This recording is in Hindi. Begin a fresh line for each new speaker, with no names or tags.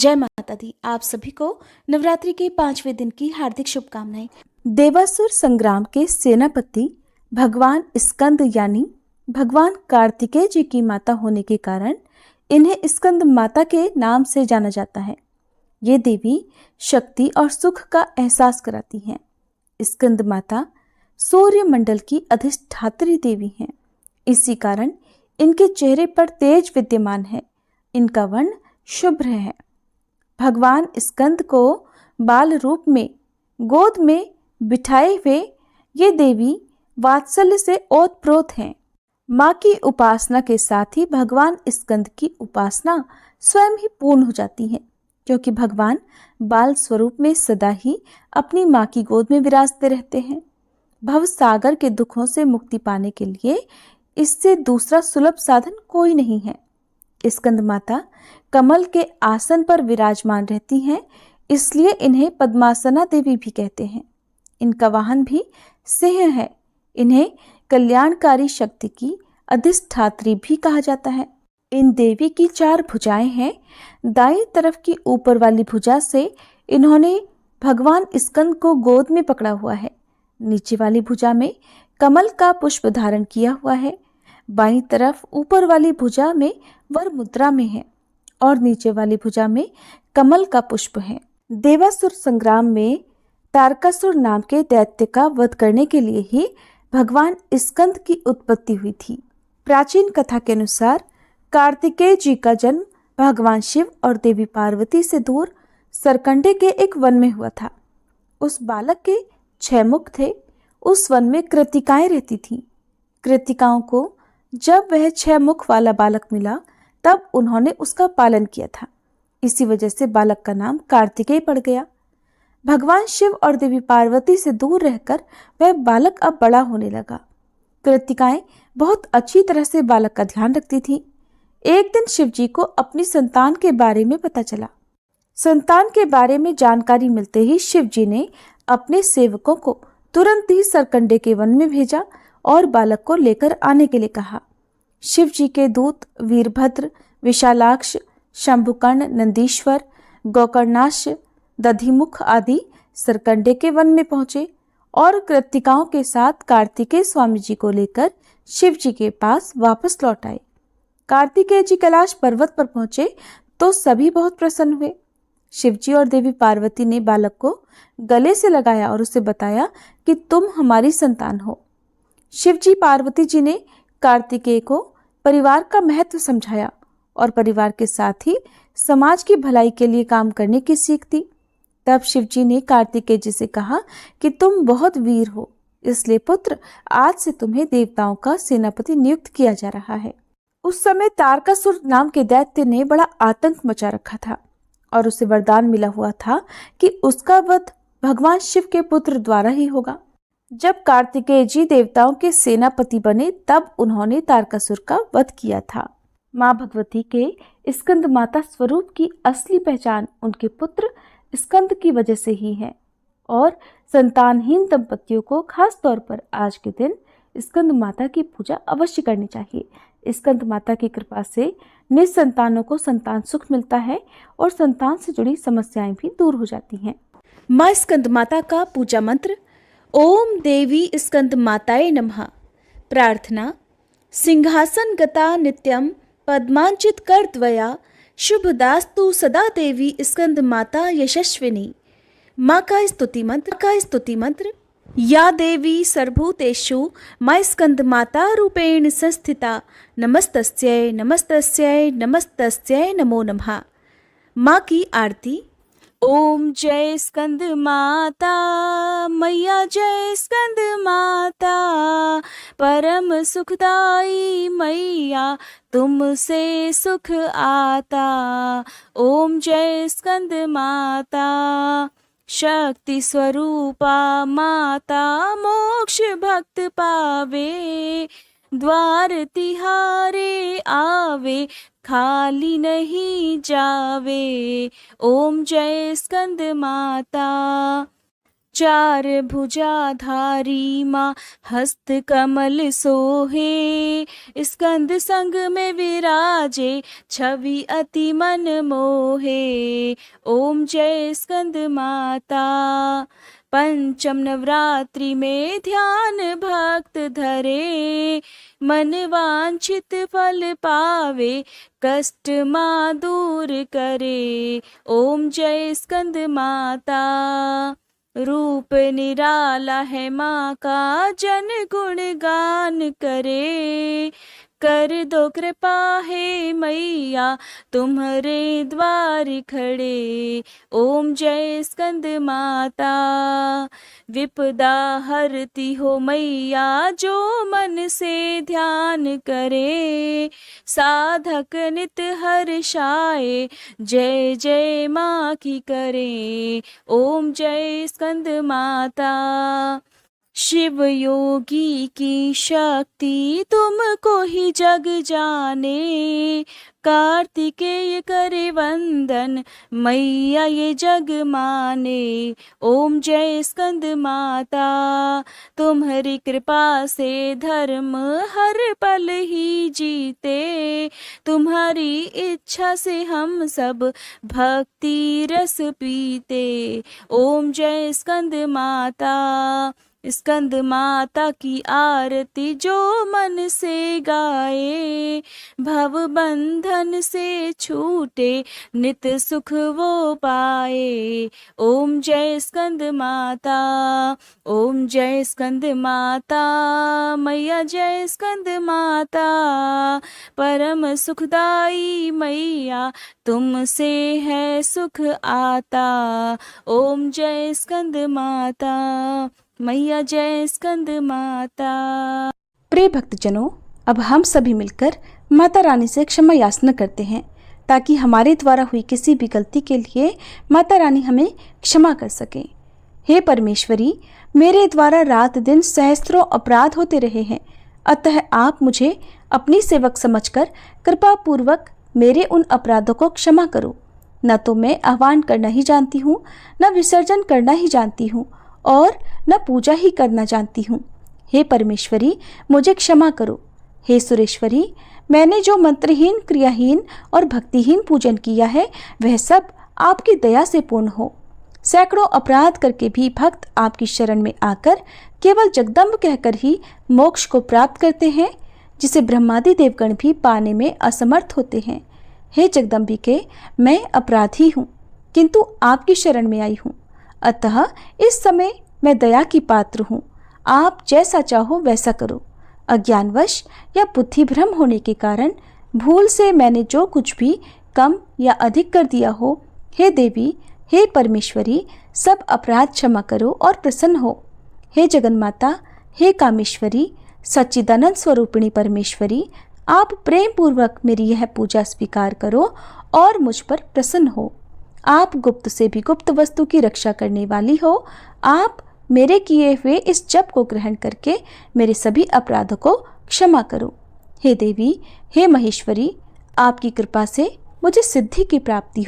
जय माता दी। आप सभी को नवरात्रि के 5वें दिन की हार्दिक शुभकामनाएं। देवासुर संग्राम के सेनापति भगवान स्कंद यानी भगवान कार्तिकेय जी की माता होने के कारण इन्हें स्कंद माता के नाम से जाना जाता है। ये देवी शक्ति और सुख का एहसास कराती हैं। स्कंद माता सूर्य मंडल की अधिष्ठात्री देवी हैं। इसी कारण इनके चेहरे पर तेज विद्यमान है। इनका वर्ण शुभ्र है। भगवान स्कंद को बाल रूप में गोद में बिठाए हुए ये देवी वात्सल्य से ओतप्रोत हैं। माँ की उपासना के साथ ही भगवान स्कंद की उपासना स्वयं ही पूर्ण हो जाती है, क्योंकि भगवान बाल स्वरूप में सदा ही अपनी माँ की गोद में विराजते रहते हैं। भव सागर के दुखों से मुक्ति पाने के लिए इससे दूसरा सुलभ साधन कोई नहीं है। स्कंद माता कमल के आसन पर विराजमान रहती हैं, इसलिए इन्हें पद्मासना देवी भी कहते हैं। इनका वाहन भी सिंह है। इन्हें कल्याणकारी शक्ति की अधिष्ठात्री भी कहा जाता है। इन देवी की 4 भुजाएं हैं। दाईं तरफ की ऊपर वाली भुजा से इन्होंने भगवान स्कंद को गोद में पकड़ा हुआ है। नीचे वाली भुजा में कमल का पुष्प धारण किया हुआ है। बाईं तरफ ऊपर वाली भुजा में वर मुद्रा में है और नीचे वाली भुजा में कमल का पुष्प है। देवासुर संग्राम में तारकासुर नाम के दैत्य का वध करने के लिए ही भगवान स्कंद की उत्पत्ति हुई थी। प्राचीन कथा के अनुसार कार्तिकेय जी का जन्म भगवान शिव और देवी पार्वती से दूर सरकंडे के एक वन में हुआ था। उस बालक के 6 मुख थे। उस वन में कृतिकाएं रहती थीं। कृतिकाओं को जब वह 6 मुख वाला बालक मिला तब उन्होंने उसका पालन किया था। इसी वजह से बालक का नाम कार्तिकेय पड़ गया। भगवान शिव और देवी पार्वती से दूर रहकर वह बालक अब बड़ा होने लगा। कृतिकाएं बहुत अच्छी तरह से बालक का ध्यान रखती थीं। एक दिन शिव जी को अपनी संतान के बारे में पता चला। संतान के बारे में जानकारी मिलते ही शिव जी ने अपने सेवकों को तुरंत ही सरकंडे के वन में भेजा और बालक को लेकर आने के लिए कहा। शिव जी के दूत वीरभद्र, विशालाक्ष, शंभुकर्ण, नंदीश्वर, गोकर्णाक्ष, दधिमुख आदि सरकंडे के वन में पहुंचे और कृतिकाओं के साथ कार्तिकेय स्वामी जी को लेकर शिव जी के पास वापस लौट आए। कार्तिकेय जी कैलाश पर्वत पर पहुंचे तो सभी बहुत प्रसन्न हुए। शिव जी और देवी पार्वती ने बालक को गले से लगाया और उसे बताया कि तुम हमारी संतान हो। शिव जी पार्वती जी ने कार्तिकेय को परिवार का महत्व समझाया और परिवार के साथ ही समाज की भलाई के लिए काम करने की सीख दी। तब शिव जी ने कार्तिकेय जी से कहा कि तुम बहुत वीर हो, इसलिए पुत्र आज से तुम्हें देवताओं का सेनापति नियुक्त किया जा रहा है। उस समय तारकासुर नाम के दैत्य ने बड़ा आतंक मचा रखा था और उसे वरदान मिला हुआ था कि उसका वध भगवान शिव के पुत्र द्वारा ही होगा। जब कार्तिकेय जी देवताओं के सेनापति बने तब उन्होंने तारकासुर का वध किया था। माँ भगवती के स्कंद माता स्वरूप की असली पहचान उनके पुत्र स्कंद की वजह से ही है और संतानहीन दंपतियों को खास तौर पर आज के दिन स्कंद माता की पूजा अवश्य करनी चाहिए। स्कंद माता की कृपा से निसंतानों को संतान सुख मिलता है और संतान से जुड़ी समस्याएं भी दूर हो जाती हैं। माँ स्कंद माता का पूजा मंत्र ओम देवी स्कंद माताय नमः। प्रार्थना सिंहासन गता नित्यम पद्मांचित कर द्वया शुभदास्तु सदा देवी स्कंद माता यशस्विनी। माँ का स्तुति मंत्र या देवी सर्वभूतेषु माँ स्कंद माता रूपेण संस्थिता नमस्तस्यै नमस्तस्यै नमस्तस्यै नमो नमः। माँ की आरती। ओम जय स्कंद माता मैया, जय स्कंद माता परम सुखदाई मैया, तुमसे सुख आता। ओम जय स्कंद माता शक्ति स्वरूपा माता, मोक्ष भक्त पावे, द्वार तिहारे आवे, खाली नहीं जावे। ओम जय स्कंद माता। चार भुजाधारी माँ हस्त कमल सोहे, स्कंद संग में विराजे छवि अति मन मोहे। ओम जय स्कंद माता। पंचम नवरात्रि में ध्यान भक्त धरे, मन वांछित फल पावे कष्ट माँ दूर करे। ओम जय स्कंद माता। रूप निराला है माँ का जन गुण गान करे, कर दो कृपा हे मैया तुम्हारे द्वार खड़े। ओम जय स्कंद माता। विपदा हरती हो मैया जो मन से ध्यान करे, साधक नित हर्षाए जय जय माँ की करे। ओम जय स्कंद माता। शिव योगी की शक्ति तुमको ही जग जाने, कार्तिकेय करे वंदन मैया ये जग माने। ओम जय स्कंद माता। तुम्हारी कृपा से धर्म हर पल ही जीते, तुम्हारी इच्छा से हम सब भक्ति रस पीते। ओम जय स्कंद माता। स्कंद माता की आरती जो मन से गाए, भव बंधन से छूटे नित सुख वो पाए। ओम जय स्कंद माता। ओम जय स्कंद माता। मैया जय स्कंद माता। परम सुखदाई मैया तुमसे है सुख आता। ओम जय स्कंद माता। मैया जय स्कंद माता। प्रिय भक्तजनों, अब हम सभी मिलकर माता रानी से क्षमा याचना करते हैं ताकि हमारे द्वारा हुई किसी भी गलती के लिए माता रानी हमें क्षमा कर सके। हे परमेश्वरी, मेरे द्वारा रात दिन सहस्त्रों अपराध होते रहे हैं, अतः आप मुझे अपनी सेवक समझकर कृपा पूर्वक मेरे उन अपराधों को क्षमा करो। न तो मैं आह्वान करना ही जानती हूँ, न विसर्जन करना ही जानती हूँ, और न पूजा ही करना जानती हूँ। हे परमेश्वरी, मुझे क्षमा करो। हे सुरेश्वरी, मैंने जो मंत्रहीन, क्रियाहीन और भक्तिहीन पूजन किया है वह सब आपकी दया से पूर्ण हो। सैकड़ों अपराध करके भी भक्त आपकी शरण में आकर केवल जगदम्ब कहकर ही मोक्ष को प्राप्त करते हैं, जिसे ब्रह्मादि देवगण भी पाने में असमर्थ होते हैं। हे जगदम्बिके, मैं अपराधी हूँ, किंतु आपकी शरण में आई हूँ, अतः इस समय मैं दया की पात्र हूँ। आप जैसा चाहो वैसा करो। अज्ञानवश या बुद्धि भ्रम होने के कारण भूल से मैंने जो कुछ भी कम या अधिक कर दिया हो, हे देवी, हे परमेश्वरी, सब अपराध क्षमा करो और प्रसन्न हो। हे जगन्माता, हे कामेश्वरी, सच्चिदानंद स्वरूपिणी परमेश्वरी, आप प्रेम पूर्वक मेरी यह पूजा स्वीकार करो और मुझ पर प्रसन्न हो। आप गुप्त से भी गुप्त वस्तु की रक्षा करने वाली हो। आप मेरे किए हुए इस जप को ग्रहण करके मेरे सभी अपराधों को क्षमा करो। हे देवी, हे महेश्वरी, आपकी कृपा से मुझे सिद्धि की प्राप्ति हो।